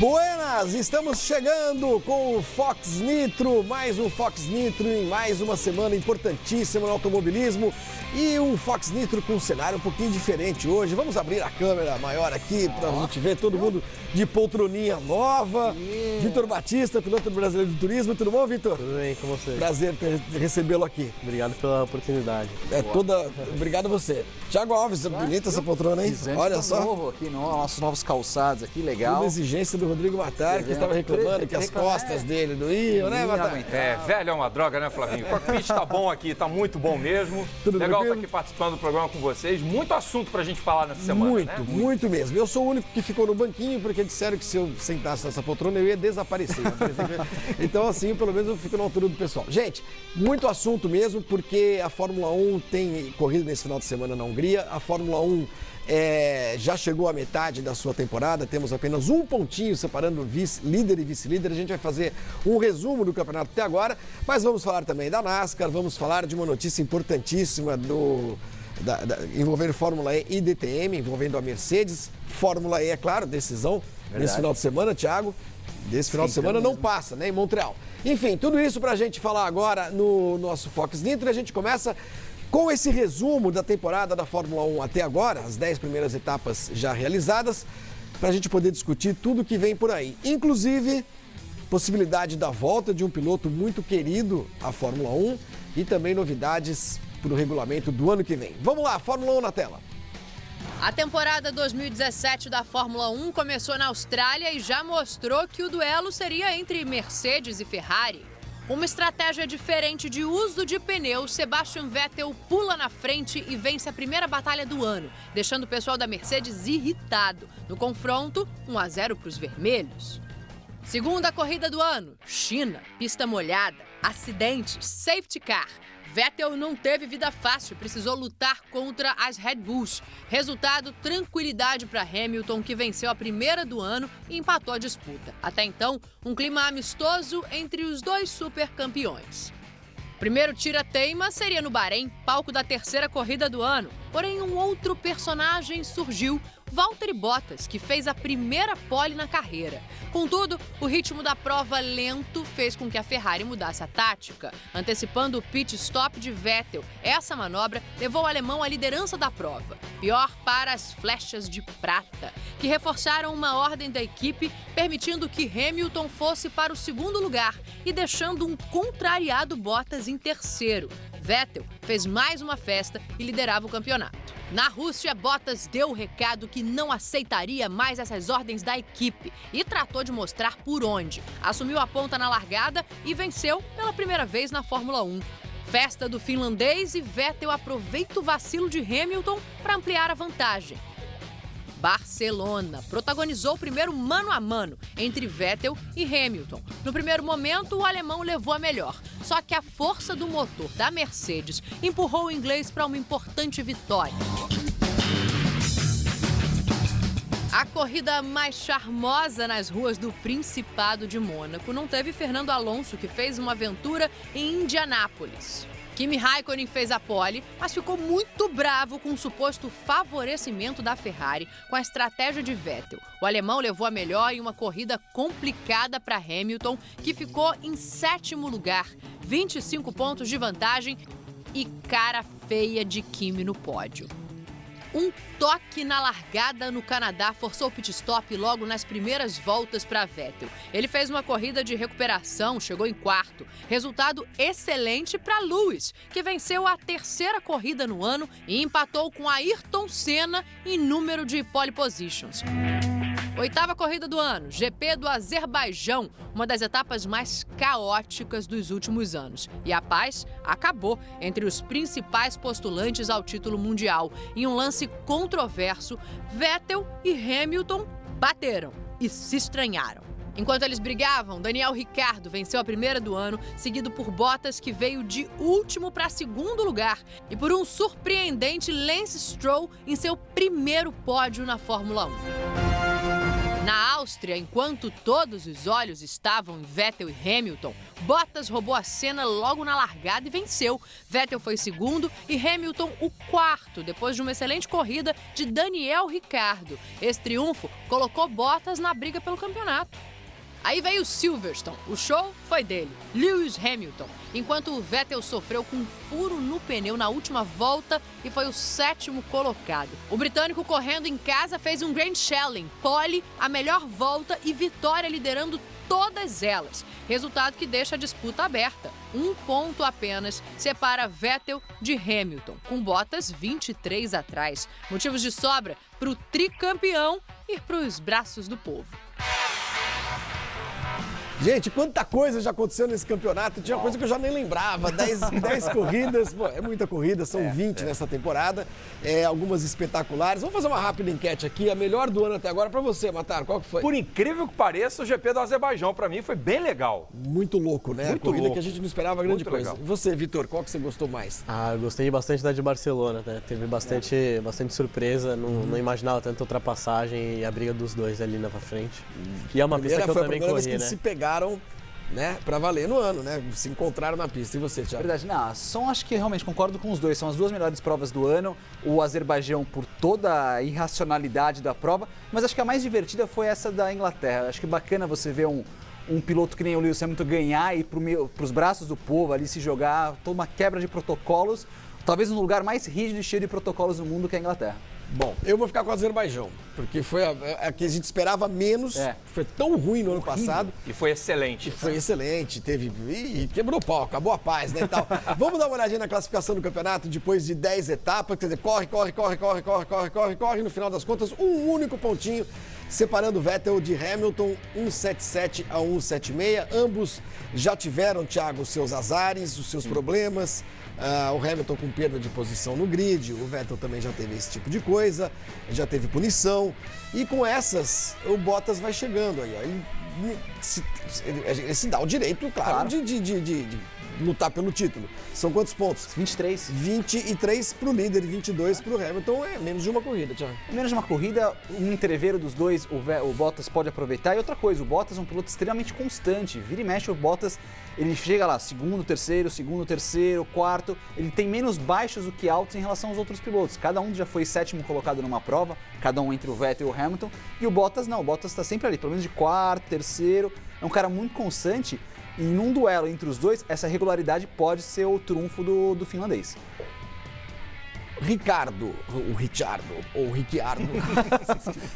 Buenas, estamos chegando com o Fox Nitro, mais um Fox Nitro em mais uma semana importantíssima no automobilismo e um Fox Nitro com um cenário um pouquinho diferente hoje. Vamos abrir a câmera maior aqui para a gente ver todo mundo de poltroninha nova. Vitor Batista, piloto brasileiro de turismo. Tudo bom, Vitor? Tudo bem com você. Prazer recebê-lo aqui. Obrigado pela oportunidade. Obrigado a você. Thiago Alves, bonita essa poltrona, hein? Olha só. Novo aqui, nossos novos calçados aqui, legal. Toda exigência do Rodrigo Matar, que estava reclamando que as costas dele doíam, né, Matar? Velho é uma droga, né, Flavinho? O cockpit tá bom aqui, tá muito bom mesmo. Tudo legal tranquilo? estar aqui participando do programa com vocês. Muito assunto pra gente falar nessa semana, né? Muito mesmo. Eu sou o único que ficou no banquinho, porque disseram que se eu sentasse nessa poltrona eu ia desaparecer. Então, assim, pelo menos eu fico na altura do pessoal. Gente, muito assunto mesmo, porque a Fórmula 1 tem corrida nesse final de semana na Hungria. A Fórmula 1 já chegou à metade da sua temporada, temos apenas um pontinho separando líder e vice-líder. A gente vai fazer um resumo do campeonato até agora, mas vamos falar também da NASCAR, vamos falar de uma notícia importantíssima envolvendo Fórmula E e DTM, envolvendo a Mercedes. Fórmula E, é claro, decisão nesse final de semana, Thiago. Desse final de semana não passa, né, em Montreal. Enfim, tudo isso pra gente falar agora no nosso Fox Nitro. A gente começa com esse resumo da temporada da Fórmula 1 até agora, as 10 primeiras etapas já realizadas, para a gente poder discutir tudo que vem por aí. Inclusive, possibilidade da volta de um piloto muito querido à Fórmula 1 e também novidades para o regulamento do ano que vem. Vamos lá, Fórmula 1 na tela. A temporada 2017 da Fórmula 1 começou na Austrália e já mostrou que o duelo seria entre Mercedes e Ferrari. Uma estratégia diferente de uso de pneus, Sebastian Vettel pula na frente e vence a primeira batalha do ano, deixando o pessoal da Mercedes irritado. No confronto, 1-0 para os vermelhos. Segunda corrida do ano, China, pista molhada, acidentes, safety car. Vettel não teve vida fácil, precisou lutar contra as Red Bulls. Resultado, tranquilidade para Hamilton, que venceu a primeira do ano e empatou a disputa. Até então, um clima amistoso entre os dois supercampeões. Primeiro tira-teima seria no Bahrein, palco da terceira corrida do ano. Porém, um outro personagem surgiu, Valtteri Bottas, que fez a primeira pole na carreira. Contudo, o ritmo da prova lento fez com que a Ferrari mudasse a tática, antecipando o pit stop de Vettel. Essa manobra levou o alemão à liderança da prova. Pior para as flechas de prata, que reforçaram uma ordem da equipe, permitindo que Hamilton fosse para o segundo lugar e deixando um contrariado Bottas em terceiro. Vettel fez mais uma festa e liderava o campeonato. Na Rússia, Bottas deu o recado que não aceitaria mais essas ordens da equipe e tratou de mostrar por onde. Assumiu a ponta na largada e venceu pela primeira vez na Fórmula 1. Festa do finlandês e Vettel aproveita o vacilo de Hamilton para ampliar a vantagem. Barcelona protagonizou o primeiro mano a mano entre Vettel e Hamilton. No primeiro momento, o alemão levou a melhor. Só que a força do motor da Mercedes empurrou o inglês para uma importante vitória. A corrida mais charmosa nas ruas do Principado de Mônaco não teve Fernando Alonso, que fez uma aventura em Indianápolis. Kimi Raikkonen fez a pole, mas ficou muito bravo com o suposto favorecimento da Ferrari com a estratégia de Vettel. O alemão levou a melhor em uma corrida complicada para Hamilton, que ficou em 7º lugar, 25 pontos de vantagem e cara feia de Kimi no pódio. Um toque na largada no Canadá forçou o pit stop logo nas primeiras voltas para Vettel. Ele fez uma corrida de recuperação, chegou em 4º. Resultado excelente para Lewis, que venceu a terceira corrida no ano e empatou com Ayrton Senna em número de pole positions. 8ª corrida do ano, GP do Azerbaijão, uma das etapas mais caóticas dos últimos anos. E a paz acabou entre os principais postulantes ao título mundial. Em um lance controverso, Vettel e Hamilton bateram e se estranharam. Enquanto eles brigavam, Daniel Ricciardo venceu a primeira do ano, seguido por Bottas, que veio de último para segundo lugar, e por um surpreendente Lance Stroll em seu primeiro pódio na Fórmula 1. Na Áustria, enquanto todos os olhos estavam em Vettel e Hamilton, Bottas roubou a cena logo na largada e venceu. Vettel foi segundo e Hamilton o quarto, depois de uma excelente corrida de Daniel Ricciardo. Esse triunfo colocou Bottas na briga pelo campeonato. Aí veio Silverstone, o show foi dele, Lewis Hamilton, enquanto o Vettel sofreu com um furo no pneu na última volta e foi o 7º colocado. O britânico correndo em casa fez um Grand Slalom, pole, a melhor volta e vitória liderando todas elas. Resultado que deixa a disputa aberta. 1 ponto apenas separa Vettel de Hamilton, com Bottas 23 atrás. Motivos de sobra para o tricampeão ir para os braços do povo. Gente, quanta coisa já aconteceu nesse campeonato. Tinha coisa que eu já nem lembrava. 10 corridas, pô, é muita corrida, são 20 nessa temporada. Algumas espetaculares. Vamos fazer uma rápida enquete aqui. A melhor do ano até agora pra você, Matar, qual que foi? Por incrível que pareça, o GP do Azerbaijão, pra mim, foi bem legal. Muito louco, né? Muito a corrida louco. que a gente não esperava grande Muito coisa. legal. E você, Vitor, qual que você gostou mais? Eu gostei bastante da de Barcelona, né? Teve bastante surpresa, não imaginava tanta ultrapassagem e a briga dos dois ali na frente. E é uma pista que eu foi a também primeira vez corri, que né? eles se pegaram, né, pra valer no ano, né? Se encontraram na pista. E você, Thiago? Verdade, acho que realmente concordo com os dois. São as duas melhores provas do ano. O Azerbaijão por toda a irracionalidade da prova, mas acho que a mais divertida foi essa da Inglaterra. Acho que bacana você ver um piloto que nem o Lewis Hamilton ganhar e ir pros braços do povo ali se jogar, toda uma quebra de protocolos, talvez no lugar mais rígido e cheio de protocolos do mundo que é a Inglaterra. Bom, eu vou ficar com o Azerbaijão, porque foi a que a gente esperava menos. Foi tão ruim no ano passado. E foi excelente. E foi excelente, quebrou o pau, acabou a paz, né, e tal. Vamos dar uma olhadinha na classificação do campeonato depois de 10 etapas, quer dizer, corre, no final das contas, um único pontinho separando Vettel de Hamilton, 177 a 176. Ambos já tiveram, Thiago, os seus azares, os seus problemas. O Hamilton com perda de posição no grid, o Vettel também já teve esse tipo de coisa, já teve punição. E com essas, o Bottas vai chegando aí, ó. Ele se dá o direito, claro. De lutar pelo título. São quantos pontos? 23. 23 para o líder e 22 para o Hamilton. É menos de uma corrida, Thiago. Menos de uma corrida, um entreveiro dos dois, o Bottas pode aproveitar. E outra coisa, o Bottas é um piloto extremamente constante. Vira e mexe, o Bottas, ele chega lá, segundo, terceiro, quarto. Ele tem menos baixos do que altos em relação aos outros pilotos. Cada um já foi 7º colocado numa prova, cada um entre o Vettel e o Hamilton. E o Bottas não, o Bottas está sempre ali, pelo menos de quarto, terceiro. É um cara muito constante. E num duelo entre os dois, essa regularidade pode ser o trunfo do finlandês. Ricciardo, ou Ricciardo.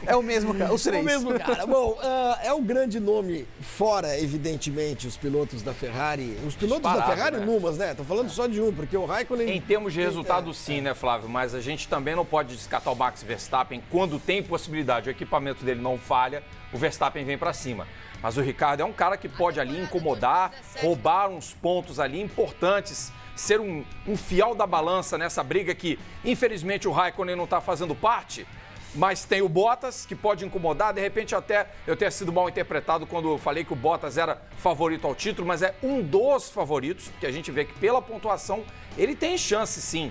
É o mesmo cara, os três. O mesmo cara. Bom, é um grande nome, fora, evidentemente, os pilotos da Ferrari. Os pilotos da Ferrari, né? Numas, né? Tô falando só de um, porque o Raikkonen... Em termos de resultado, sim, né, Flávio? Mas a gente também não pode descartar o Max Verstappen quando tem possibilidade. O equipamento dele não falha, o Verstappen vem para cima. Mas o Ricciardo é um cara que pode ali incomodar, roubar uns pontos ali importantes, ser um fiel da balança nessa briga que, infelizmente, o Raikkonen não está fazendo parte, mas tem o Bottas, que pode incomodar. De repente, até eu tenha sido mal interpretado quando eu falei que o Bottas era favorito ao título, mas é um dos favoritos, que a gente vê que pela pontuação ele tem chance, sim.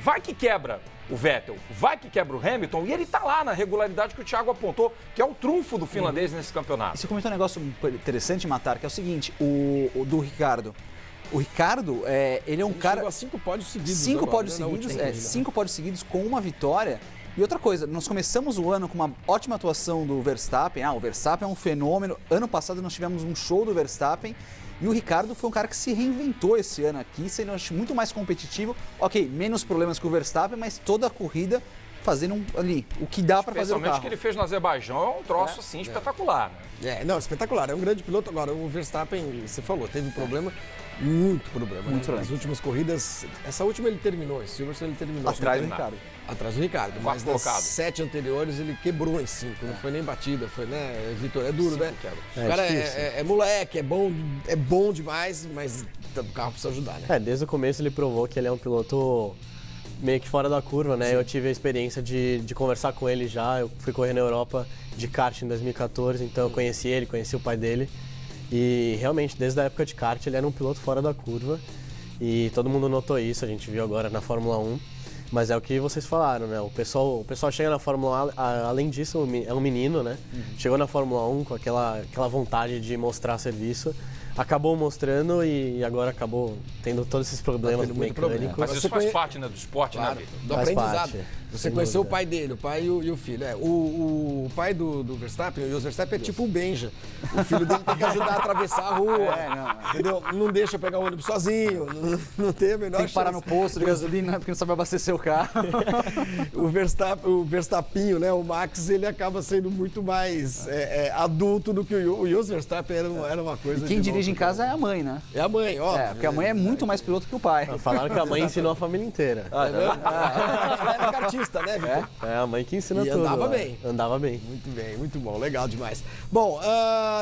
Vai que quebra o Vettel, vai que quebra o Hamilton, e ele tá lá na regularidade que o Thiago apontou, que é o trunfo do finlandês nesse campeonato. E você comentou um negócio interessante, Matar, que é o seguinte, o do Ricciardo. O Ricciardo, ele é um cara... Chegou a 5 pódios seguidos. 5 agora, pódios né, seguidos, 5 pódios seguidos com uma vitória. E outra coisa, nós começamos o ano com uma ótima atuação do Verstappen. O Verstappen é um fenômeno. Ano passado nós tivemos um show do Verstappen. E o Ricciardo foi um cara que se reinventou esse ano aqui, sendo muito mais competitivo. Ok, menos problemas que o Verstappen, mas toda a corrida fazendo ali o que dá para fazer o carro. Especialmente o que ele fez no Azerbaijão é um troço assim espetacular, né? Não, espetacular. É um grande piloto. Agora, o Verstappen, você falou, teve problema. Muito problema. Nas últimas corridas, essa última ele terminou, esse Silverstone ele terminou. Atrás do Ricciardo. Atrás do Ricardo, mas nas colocado. 7 anteriores ele quebrou em 5, não foi nem batida, foi, né, Vitor, é duro, né? O cara é moleque, é bom demais, mas o carro precisa ajudar, né? Desde o começo ele provou que ele é um piloto meio que fora da curva, né? Sim. Eu tive a experiência de conversar com ele já, eu fui correr na Europa de kart em 2014, então eu conheci ele, conheci o pai dele. E realmente, desde a época de kart, ele era um piloto fora da curva e todo mundo notou isso, a gente viu agora na Fórmula 1. Mas é o que vocês falaram, né? O pessoal chega na Fórmula 1, além disso, é um menino, né? Chegou na Fórmula 1 com aquela vontade de mostrar serviço, acabou mostrando e agora acabou tendo todos esses problemas mecânicos. Mas isso faz parte, né, do esporte, Claro, né, Vitor? do Faz aprendizado. parte, Você sem conheceu dúvida. o pai dele, o pai e o filho. O pai do Verstappen, o Jos Verstappen, é tipo o Benja. O filho dele tem que ajudar a atravessar a rua. Entendeu? Não deixa eu pegar o ônibus sozinho, não tem a menor Tem que parar no chance. posto de gasolina porque não sabe abastecer o carro. O Verstappinho, né? O Max, ele acaba sendo muito mais adulto do que o Jos Verstappen era uma coisa. Quem de dirige em louco, casa é a mãe, né? é a mãe, ó. Porque a mãe é muito mais piloto que o pai. Falaram que a mãe ensinou a família inteira. Ela era kartista, né, Vitor? É a mãe que ensina E tudo. andava lá. bem. Andava bem. Muito bem, muito bom, legal demais. Bom,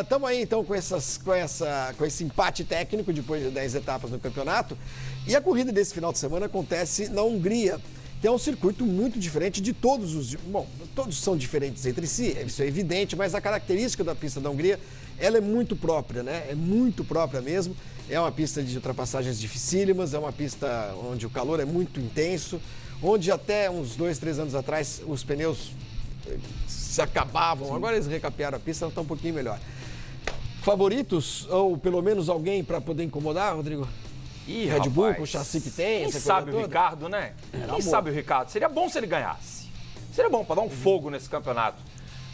estamos aí então com esse empate técnico depois de 10 etapas no campeonato. E a corrida desse final de semana acontece na Hungria, que é um circuito muito diferente de todos os... Bom, todos são diferentes entre si, isso é evidente, mas a característica da pista da Hungria, ela é muito própria, né? É muito própria mesmo. É uma pista de ultrapassagens dificílimas, é uma pista onde o calor é muito intenso, onde até uns 2, 3 anos atrás os pneus se acabavam. Agora eles recapearam a pista, ela está um pouquinho melhor. Favoritos, ou pelo menos alguém para poder incomodar, Rodrigo? Ih, Red Bull, rapaz. com o chassi que tem, Quem essa sabe coisa o toda? Ricardo, né? Quem sabe o Ricardo? Seria bom se ele ganhasse. Seria bom para dar um fogo nesse campeonato.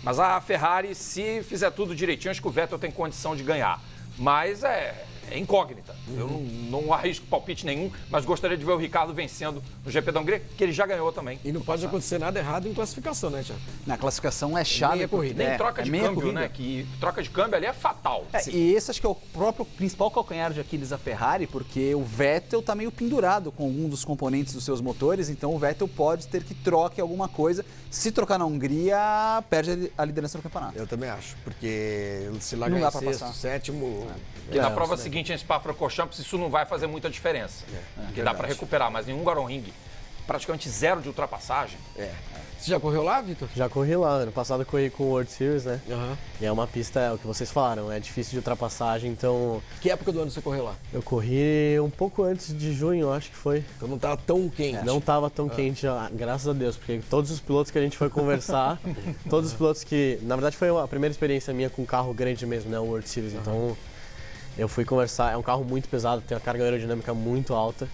Mas a Ferrari, se fizer tudo direitinho, acho que o Vettel tem condição de ganhar. Mas é incógnita. Eu não arrisco palpite nenhum, mas gostaria de ver o Ricardo vencendo no GP da Hungria, que ele já ganhou também. E não pode acontecer nada errado em classificação, né, Tiago? Na classificação é chave. Meia corrida. Nem troca de meia câmbio, corrida. né? Que troca de câmbio ali é fatal. E esse acho que é o próprio principal calcanhar de Aquiles da Ferrari, porque o Vettel tá meio pendurado com algum dos componentes dos seus motores, então o Vettel pode ter que trocar alguma coisa. Se trocar na Hungria, perde a liderança do campeonato. Eu também acho, porque se largar Não dá em pra sexto, passar. sétimo... Que na prova seguinte em Spa-Francorchamps isso não vai fazer muita diferença. Que dá para recuperar, mas em Hungaroring, praticamente zero de ultrapassagem. Você já correu lá, Vitor? Já corri lá, ano passado eu corri com o World Series, né? Aham. E é uma pista, é o que vocês falaram, é difícil de ultrapassagem, então Que época do ano você correu lá? eu corri um pouco antes de junho, acho que foi. Então não estava tão quente. Não estava tão quente, graças a Deus, porque todos os pilotos que a gente foi conversar, todos os pilotos que... Na verdade foi a primeira experiência minha com um carro grande mesmo, né? O World Series, então eu fui conversar, é um carro muito pesado, tem uma carga aerodinâmica muito alta.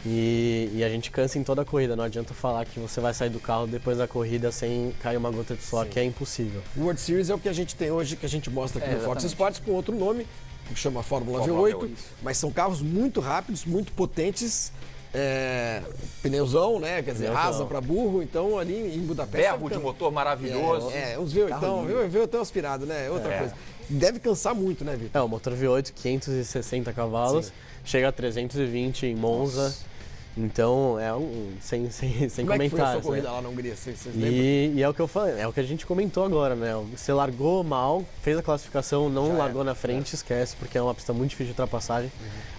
E a gente cansa em toda a corrida, não adianta falar que você vai sair do carro depois da corrida sem cair uma gota de suor, que é impossível. O World Series é o que a gente tem hoje, que a gente mostra aqui no Fox exatamente. Sports, com outro nome, que chama Fórmula Fórmula V8, V8. mas são carros muito rápidos, muito potentes, pneuzão, né? Quer dizer, Pneuzão. asa para burro, então ali em Budapeste... Berro de motor maravilhoso. uns V8 aspirado, né? Outra coisa. Deve cansar muito, né, Vitor? É, o motor V8, 560 cavalos, chega a 320 em Monza, então é sem Como é que foi a sua comentários. corrida né? lá na Hungria? Vocês lembram? E é o que eu falei, é o que a gente comentou agora, né? Você largou mal, fez a classificação, não largou na frente, esquece, porque é uma pista muito difícil de ultrapassagem.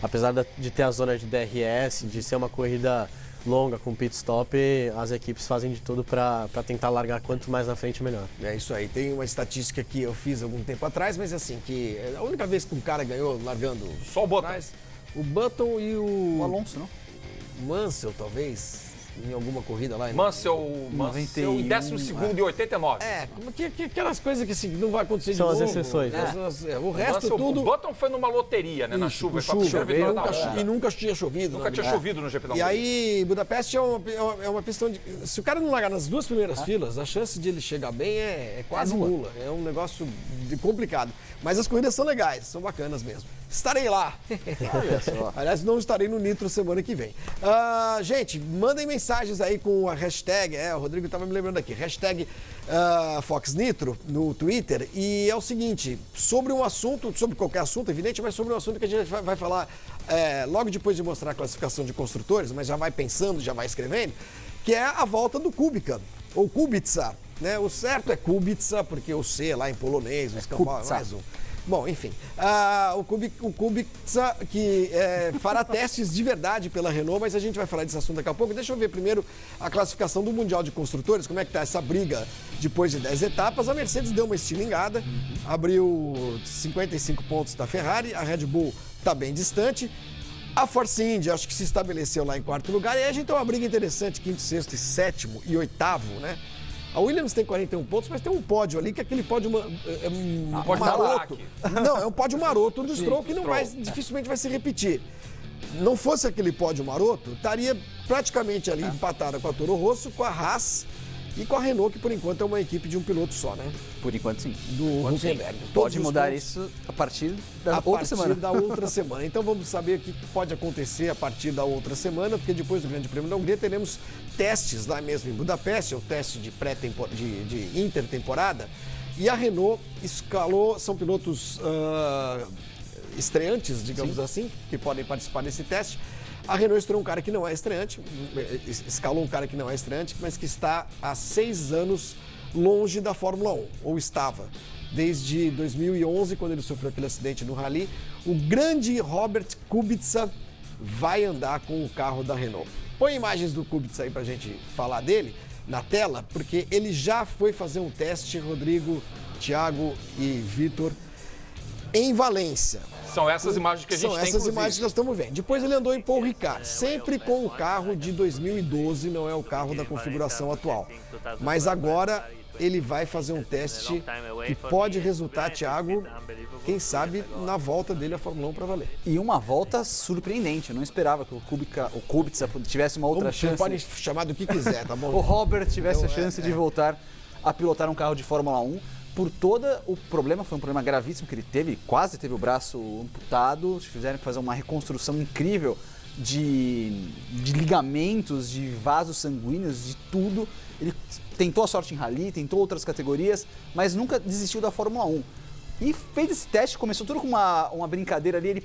Apesar de ter a zona de DRS, de ser uma corrida longa com pit stop, as equipes fazem de tudo para tentar largar quanto mais na frente, melhor. É isso aí. Tem uma estatística que eu fiz algum tempo atrás, mas assim, que a única vez que um cara ganhou largando Só o Bottas. atrás, o Button e O Alonso, não? Mansell, talvez, em alguma corrida lá. Mansell em 91, 12º e 89. Aquelas coisas que assim, não vai acontecer São de as novo. exceções, né? O resto Mansell, tudo... O Button foi numa loteria, né? Na Isso, chuva. com Foi a primeira vitória da nunca, Honda. e nunca tinha chovido. Nunca né? tinha chovido no GP da E Hungria. aí, Budapeste é uma pista onde, se o cara não largar nas duas primeiras filas, a chance de ele chegar bem é quase nula. É um negócio complicado. Mas as corridas são legais, são bacanas mesmo. Estarei lá. Olha só. Aliás, não estarei no Nitro semana que vem. Gente, mandem mensagens aí com a hashtag, o Rodrigo estava me lembrando aqui, hashtag Fox Nitro no Twitter. E é o seguinte, sobre um assunto, sobre qualquer assunto, evidente, mas sobre um assunto que a gente vai falar logo depois de mostrar a classificação de construtores, mas já vai pensando, já vai escrevendo, que é a volta do Kubica, ou Kubica, né? O certo é Kubica, porque o C lá em polonês, o escambau é mais um. Bom, enfim, o Kubica que fará testes de verdade pela Renault, mas a gente vai falar desse assunto daqui a pouco. Deixa eu ver primeiro a classificação do Mundial de Construtores, como é que tá essa briga depois de 10 etapas. A Mercedes deu uma estilingada, abriu 55 pontos da Ferrari, a Red Bull está bem distante. A Force India, acho que se estabeleceu lá em quarto lugar. E aí a gente tem uma briga interessante, quinto, sexto, e sétimo e oitavo, né? A Williams tem 41 pontos, mas tem um pódio ali, que é aquele pódio maroto. Não, é um pódio maroto do Stroll, que dificilmente vai se repetir. Não fosse aquele pódio maroto, estaria praticamente ali empatada com a Toro Rosso, com a Haas e com a Renault, que por enquanto é uma equipe de um piloto só, né? Por enquanto, sim. Do Huckenberg. Pode mudar isso a partir da outra semana. Da outra semana. Então vamos saber o que pode acontecer a partir da outra semana, porque depois do Grande Prêmio da Hungria teremos testes lá mesmo em Budapeste, é o teste de intertemporada. E a Renault escalou, são pilotos estreantes, digamos assim, que podem participar desse teste. A Renault estreou um cara que não é estreante, escalou um cara que não é estreante, mas que está há 6 anos longe da Fórmula 1, ou estava. Desde 2011, quando ele sofreu aquele acidente no Rally, o grande Robert Kubica vai andar com o carro da Renault. Põe imagens do Kubica aí pra gente falar dele na tela, porque ele já foi fazer um teste, Rodrigo, Thiago e Vitor, em Valência. São essas imagens que a gente tem, São essas imagens que nós estamos vendo. Depois ele andou em Paul Ricard, sempre com o carro de 2012, não é o carro da configuração atual. Mas agora ele vai fazer um teste que pode resultar, Thiago, quem sabe, na volta dele à Fórmula 1 para valer. E uma volta surpreendente. Eu não esperava que o Kubica tivesse uma outra chance. Você pode chamar do que quiser, tá bom? O Robert tivesse a chance de voltar a pilotar um carro de Fórmula 1. Por todo o problema, foi um problema gravíssimo que ele teve, quase teve o braço amputado, fizeram fazer uma reconstrução incrível de ligamentos, de vasos sanguíneos, de tudo. Ele tentou a sorte em rally, tentou outras categorias, mas nunca desistiu da Fórmula 1. E fez esse teste, começou tudo com uma brincadeira ali, ele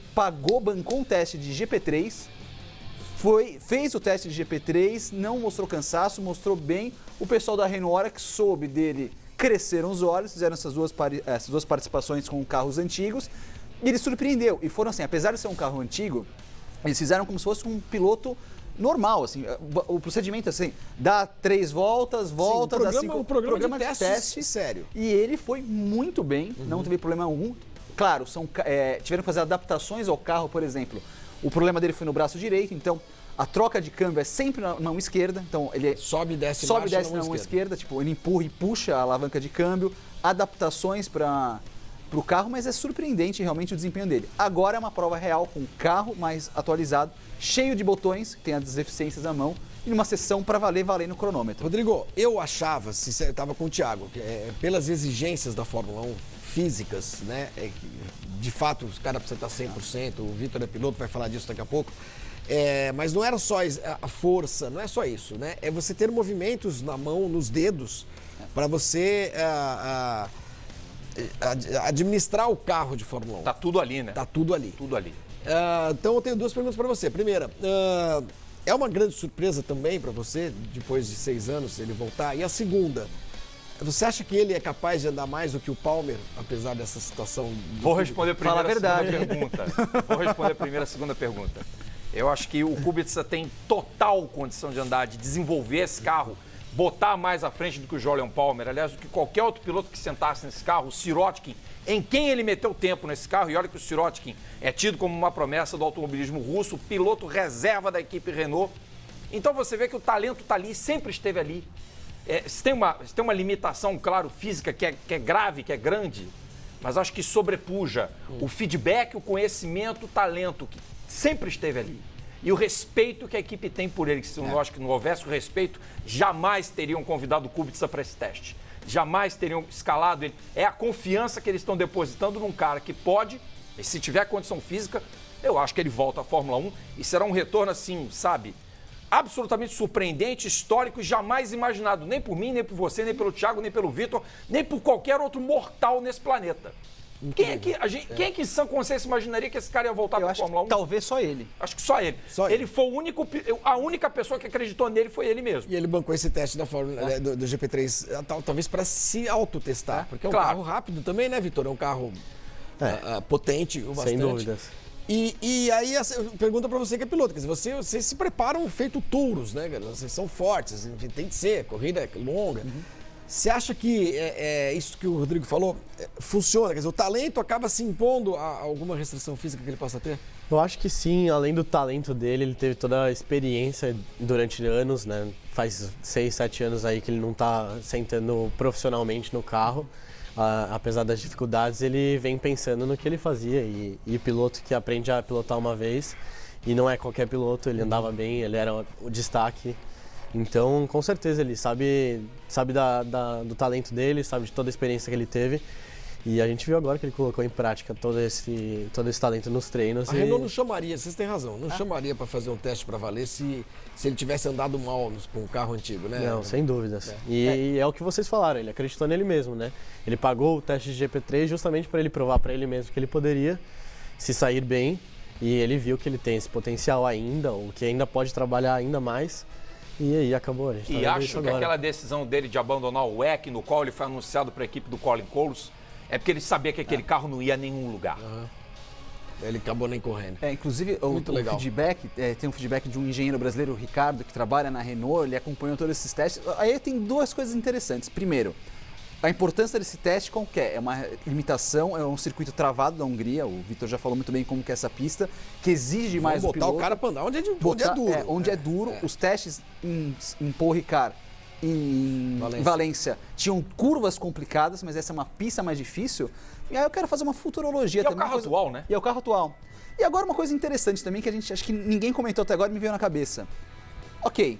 bancou um teste de GP3, fez o teste de GP3, não mostrou cansaço, mostrou bem. O pessoal da Renault, a hora que soube dele, cresceram os olhos, fizeram essas duas participações com carros antigos e ele surpreendeu. E foram assim, apesar de ser um carro antigo, eles fizeram como se fosse um piloto normal, assim, o procedimento assim, dá 3 voltas, volta, dá 5... O programa de teste sério. E ele foi muito bem, não teve problema algum. Claro, tiveram que fazer adaptações ao carro, por exemplo. O problema dele foi no braço direito, então a troca de câmbio é sempre na mão esquerda, então ele sobe e desce na mão esquerda, tipo, ele empurra e puxa a alavanca de câmbio, adaptações para o carro, mas é surpreendente realmente o desempenho dele. Agora é uma prova real com o carro mais atualizado, cheio de botões, tem as deficiências à mão, e uma sessão para valer no cronômetro. Rodrigo, eu achava, eu estava com o Thiago, que, pelas exigências da Fórmula 1, físicas, né, de fato os caras precisam estar 100%, o Vitor é piloto, vai falar disso daqui a pouco. Mas não era só a força, não é só isso, né? É você ter movimentos na mão, nos dedos, para você administrar o carro de Fórmula 1. Tá tudo ali, né? Tá tudo ali. Tudo ali. Então eu tenho 2 perguntas para você. Primeira, é uma grande surpresa também para você, depois de 6 anos, ele voltar? E a segunda, você acha que ele é capaz de andar mais do que o Palmer, apesar dessa situação? Vou responder primeiro Fala a verdade. Segunda pergunta. Vou responder primeiro a segunda pergunta. Eu acho que o Kubica tem total condição de andar, de desenvolver esse carro, botar mais à frente do que o Jolyon Palmer, aliás, do que qualquer outro piloto que sentasse nesse carro, o Sirotkin, em quem ele meteu tempo nesse carro, e olha que o Sirotkin é tido como uma promessa do automobilismo russo, piloto reserva da equipe Renault. Então você vê que o talento está ali, sempre esteve ali. Se tem uma limitação, claro, física, que é grave, que é grande, mas acho que sobrepuja o feedback, o conhecimento, o talento, que sempre esteve ali. E o respeito que a equipe tem por ele, que se eu acho que não houvesse o respeito, jamais teriam convidado o Kubica para esse teste. Jamais teriam escalado ele. É a confiança que eles estão depositando num cara que pode, e se tiver condição física, eu acho que ele volta à Fórmula 1 e será um retorno assim, sabe, absolutamente surpreendente, histórico e jamais imaginado, nem por mim, nem por você, nem pelo Thiago, nem pelo Vitor, nem por qualquer outro mortal nesse planeta. Quem é que em sã consciência imaginaria que esse cara ia voltar para a Fórmula 1? Talvez só ele. Acho que só ele. Ele foi a única pessoa que acreditou nele foi ele mesmo. E ele bancou esse teste da Fórmula do GP3, talvez para se autotestar, porque é um carro rápido também, né, Vitor? É um carro potente, bastante. Sem dúvidas. E aí, pergunta para você que é piloto, quer dizer, vocês se preparam feito touros, né, galera? Vocês são fortes, enfim, tem que ser, a corrida é longa. Você acha que isso que o Rodrigo falou funciona? Quer dizer, o talento acaba se impondo a alguma restrição física que ele possa ter? Eu acho que sim, além do talento dele, ele teve toda a experiência durante anos, né? Faz 6, 7 anos aí que ele não está sentando profissionalmente no carro. Apesar das dificuldades, ele vem pensando no que ele fazia. E piloto que aprende a pilotar uma vez, e não é qualquer piloto, ele andava bem, ele era o destaque. Então, com certeza, ele sabe do talento dele, sabe de toda a experiência que ele teve. E a gente viu agora que ele colocou em prática todo esse talento nos treinos. A Renault não chamaria, vocês têm razão, não chamaria para fazer um teste para valer se ele tivesse andado mal com o carro antigo, né? Não, sem dúvidas. E é o que vocês falaram, ele acreditou nele mesmo, né? Ele pagou o teste de GP3 justamente para ele provar para ele mesmo que ele poderia se sair bem. E ele viu que ele tem esse potencial ainda, o que ainda pode trabalhar ainda mais. E aí acabou, a gente tá E vendo acho isso que agora. aquela decisão dele de abandonar o WEC, no qual ele foi anunciado para a equipe do Colin Coles, é porque ele sabia que aquele carro não ia a nenhum lugar. Ele acabou nem correndo. Inclusive, Muito legal. feedback, tem um feedback de um engenheiro brasileiro, o Ricardo, que trabalha na Renault, ele acompanhou todos esses testes. Aí tem duas coisas interessantes. Primeiro, a importância desse teste qual que é? É uma limitação, é um circuito travado da Hungria, o Vitor já falou muito bem como que é essa pista, que exige mais do botar piloto. o cara para andar onde é duro. Onde é duro. Os testes em Paul Ricard e em Valência tinham curvas complicadas, mas essa é uma pista mais difícil. E aí eu quero fazer uma futurologia E também. é o carro atual, né? E é o carro atual. E agora uma coisa interessante também que a gente acho que ninguém comentou até agora e me veio na cabeça. Ok,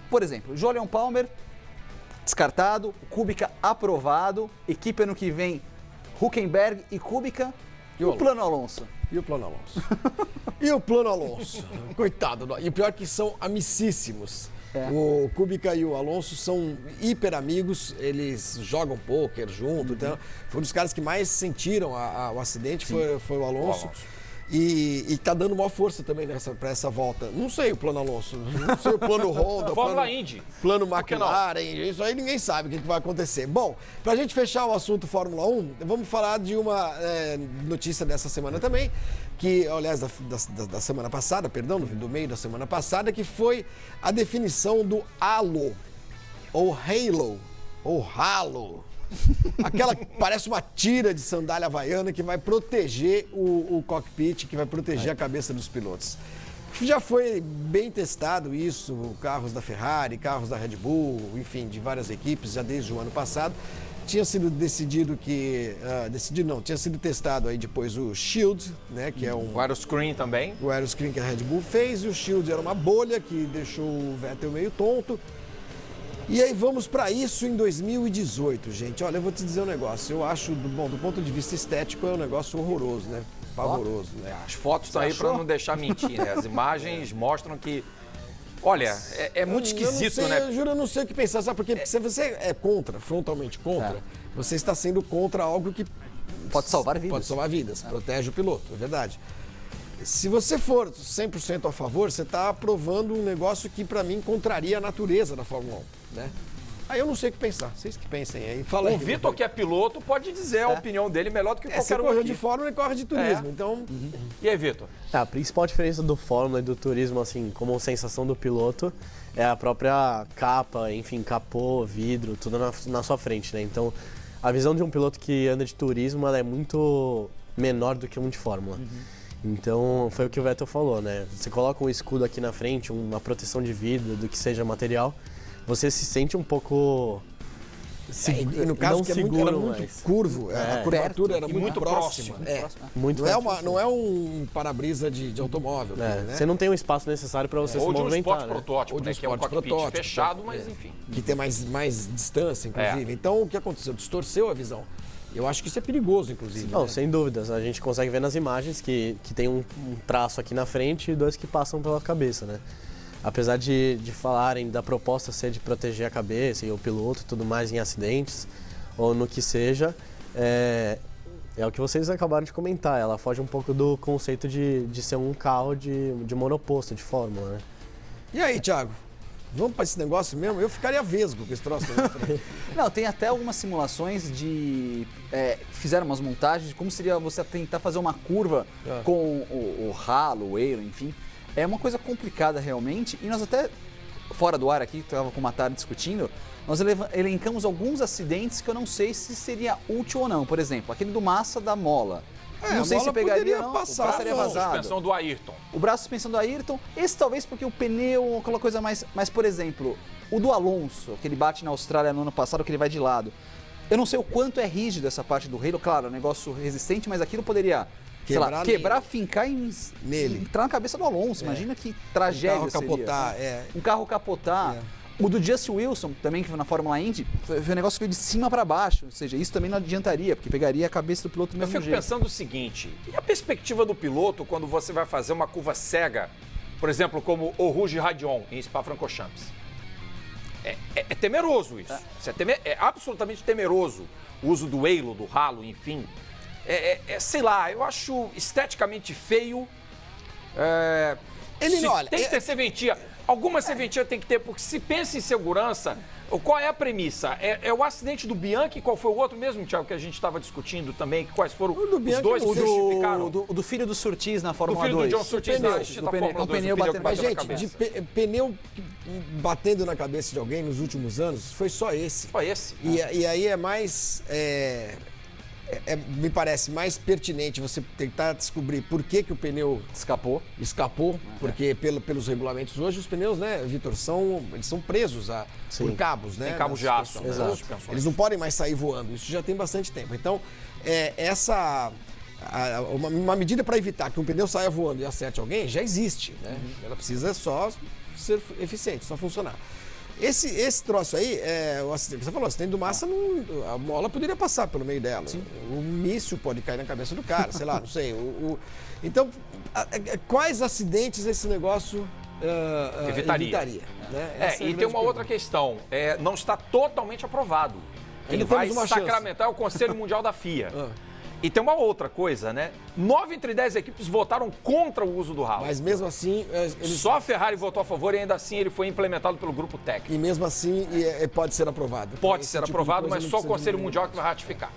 por exemplo, Jolyon Palmer descartado, Kubica aprovado, equipe ano que vem Hülkenberg e Kubica e o plano Alonso. E o plano Alonso? E o plano Alonso? Coitado. E o pior é que são amicíssimos. O Kubica e o Alonso são hiper amigos, eles jogam pôquer junto. Então, foi um dos caras que mais sentiram o acidente, foi o Alonso. E tá dando maior força também para essa volta. Não sei o plano Alonso, não sei o plano Honda, Fórmula Indy. plano McLaren, isso aí ninguém sabe o que vai acontecer. Bom, pra gente fechar o assunto Fórmula 1, vamos falar de uma notícia dessa semana também, que, aliás, da semana passada, perdão, do meio da semana passada, que foi a definição do Halo, ou Halo, ou Halo. Aquela que parece uma tira de sandália havaiana que vai proteger o cockpit, que vai proteger a cabeça dos pilotos. Já foi bem testado isso, carros da Ferrari, carros da Red Bull, enfim, de várias equipes, já desde o ano passado. Tinha sido decidido que... tinha sido testado aí depois o Shield, né, que é O Aeroscreen também. o Aeroscreen que a Red Bull fez, e o Shield era uma bolha que deixou o Vettel meio tonto. E aí vamos para isso em 2018, gente. Olha, eu vou te dizer um negócio. Eu acho, do ponto de vista estético, é um negócio horroroso, né? Pavoroso, né? As fotos estão aí para não deixar mentir, né? As imagens mostram que... Olha, é muito esquisito, né? Eu juro, eu não sei o que pensar. Sabe por quê? Porque se você é contra, frontalmente contra, você está sendo contra algo que... Pode salvar vidas. Pode salvar vidas, protege o piloto, é verdade. Se você for 100% a favor, você está aprovando um negócio que, para mim, contraria a natureza da Fórmula 1, né? Aí eu não sei o que pensar, vocês que pensem aí. Fala aí. O Vitor, que é piloto, pode dizer a opinião dele melhor do que Você qualquer um correu aqui. de Fórmula e corre de turismo, então... E aí, Vitor? A principal diferença do Fórmula e do turismo, assim, como sensação do piloto, é a própria capa, enfim, capô, vidro, tudo na sua frente, né? Então, a visão de um piloto que anda de turismo, ela é muito menor do que um de Fórmula. Então, foi o que o Vettel falou, né? Você coloca um escudo aqui na frente, uma proteção de vidro, do que seja material, você se sente um pouco... E no caso não que era seguro, muito mas... curvo, a curvatura era muito próximo. próxima. Muito Não é um para-brisa de automóvel. né? Você não tem o espaço necessário para você se Ou de um movimentar, esporte né? protótipo, Ou de um né? Que é um esporte cockpit protótipo, fechado, mas enfim. Que tem mais distância, inclusive. Então, o que aconteceu? Distorceu a visão. Eu acho que isso é perigoso, inclusive. Não, né? sem dúvidas. A gente consegue ver nas imagens que tem um traço aqui na frente e dois que passam pela cabeça, né? Apesar de falarem da proposta ser de proteger a cabeça e o piloto e tudo mais em acidentes, ou no que seja, é o que vocês acabaram de comentar. Ela foge um pouco do conceito de ser um carro de monoposto, de fórmula, né? E aí, Thiago? Vamos para esse negócio mesmo? Eu ficaria vesgo com esse troço. Não, tem até algumas simulações de... fizeram umas montagens de como seria você tentar fazer uma curva com o ralo, o eixo, enfim. É uma coisa complicada realmente e nós até fora do ar aqui, estava com uma tarde discutindo, nós elencamos alguns acidentes que eu não sei se seria útil ou não. Por exemplo, aquele do Massa da mola. Não sei se pegaria ou não, passar, o braço estaria vazado. Suspensão do Ayrton. O braço suspensão do Ayrton, esse talvez porque o pneu, aquela coisa mais... Mas, por exemplo, o do Alonso, que ele bate na Austrália no ano passado, que ele vai de lado. Eu não sei o quanto é rígido essa parte do Halo, claro, é um negócio resistente, mas aquilo poderia, quebrar, fincar e nele. Entrar na cabeça do Alonso. Imagina que tragédia seria. Capotar, Um carro capotar. O do Justin Wilson, também, que foi na Fórmula Indy, foi um negócio que veio de cima para baixo. Ou seja, isso também não adiantaria, porque pegaria a cabeça do piloto do mesmo jeito. Eu fico pensando o seguinte, e a perspectiva do piloto quando você vai fazer uma curva cega, por exemplo, como o Rouge Radion em Spa-Francorchamps? É temeroso isso. É absolutamente temeroso o uso do halo, do ralo, enfim. Sei lá, eu acho esteticamente feio. Tem que ter serventia. Alguma serventia tem que ter, porque se pensa em segurança, qual é a premissa? É o acidente do Bianchi, qual foi o outro mesmo, Thiago, que a gente estava discutindo também? Quais foram os dois que justificaram? Do filho do Surtees na Fórmula 2. Do filho do John Surtees na Fórmula 2. Pneu batendo Mas, gente, pneu batendo na cabeça de alguém nos últimos anos, foi só esse. Só esse. E aí é mais... me parece mais pertinente você tentar descobrir por que o pneu escapou, porque pelos regulamentos hoje os pneus, né, Vitor, eles são presos por cabos, né? Tem cabos de aço. Exato. Eles não podem mais sair voando, isso já tem bastante tempo. Então, uma medida para evitar que um pneu saia voando e acerte alguém já existe, né? Ela precisa só ser eficiente, só funcionar. Esse troço aí, o acidente, você falou, o acidente do Massa, a mola poderia passar pelo meio dela. Sim. O míssil pode cair na cabeça do cara, sei lá, não sei. Então, quais acidentes esse negócio evitaria? Né? E tem uma outra questão, não está totalmente aprovado. Quem vai sacramentar é o Conselho Mundial da FIA. E tem uma outra coisa, né? 9 entre 10 equipes votaram contra o uso do ralo. Mas mesmo assim... Só a Ferrari votou a favor e ainda assim ele foi implementado pelo grupo técnico. E mesmo assim pode ser aprovado. Pode ser aprovado, mas só o Conselho Mundial que vai ratificar.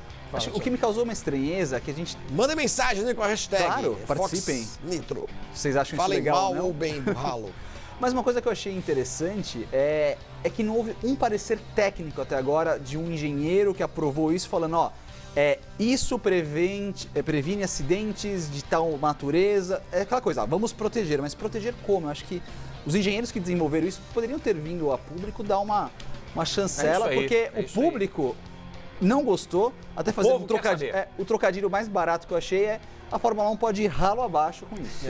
O que me causou uma estranheza é que a gente... Manda mensagem, né, com a hashtag. Claro, participem. Nitro. Vocês acham Falem isso legal, mal não? ou bem do ralo. Mas uma coisa que eu achei interessante é que não houve um parecer técnico até agora de um engenheiro que aprovou isso, falando, isso previne acidentes de tal natureza. É aquela coisa, vamos proteger, mas proteger como? Eu acho que os engenheiros que desenvolveram isso poderiam ter vindo a público dar uma chancela, porque o público não gostou, até fazer um trocadilho. O trocadilho mais barato que eu achei a Fórmula 1 pode ir ralo abaixo com isso.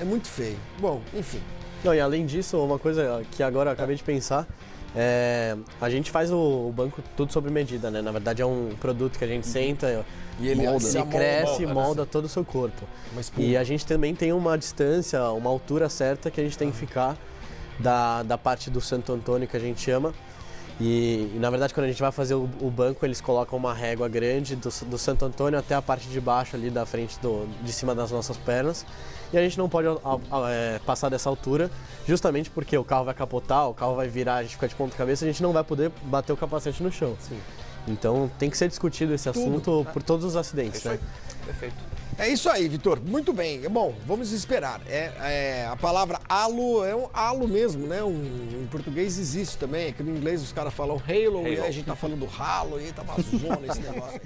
É muito feio. Bom, enfim. Não, e além disso, uma coisa que agora eu acabei de pensar, a gente faz o banco tudo sob medida, né? Na verdade é um produto que a gente senta e ele cresce e molda todo o seu corpo. E a gente também tem uma distância, uma altura certa que a gente tem que ficar da parte do Santo Antônio, que a gente chama. E na verdade quando a gente vai fazer o banco, eles colocam uma régua grande do Santo Antônio até a parte de baixo ali da frente de cima das nossas pernas. E a gente não pode passar dessa altura, justamente porque o carro vai capotar, o carro vai virar, a gente fica de ponta cabeça, a gente não vai poder bater o capacete no chão. Sim. Então tem que ser discutido esse assunto por todos os acidentes, né? Perfeito. É isso aí, Vitor. Muito bem. Bom, vamos esperar. A palavra halo é um halo mesmo, né? Em português existe também. Aqui no inglês os caras falam halo. E aí a gente tá falando ralo e tá uma zona esse negócio.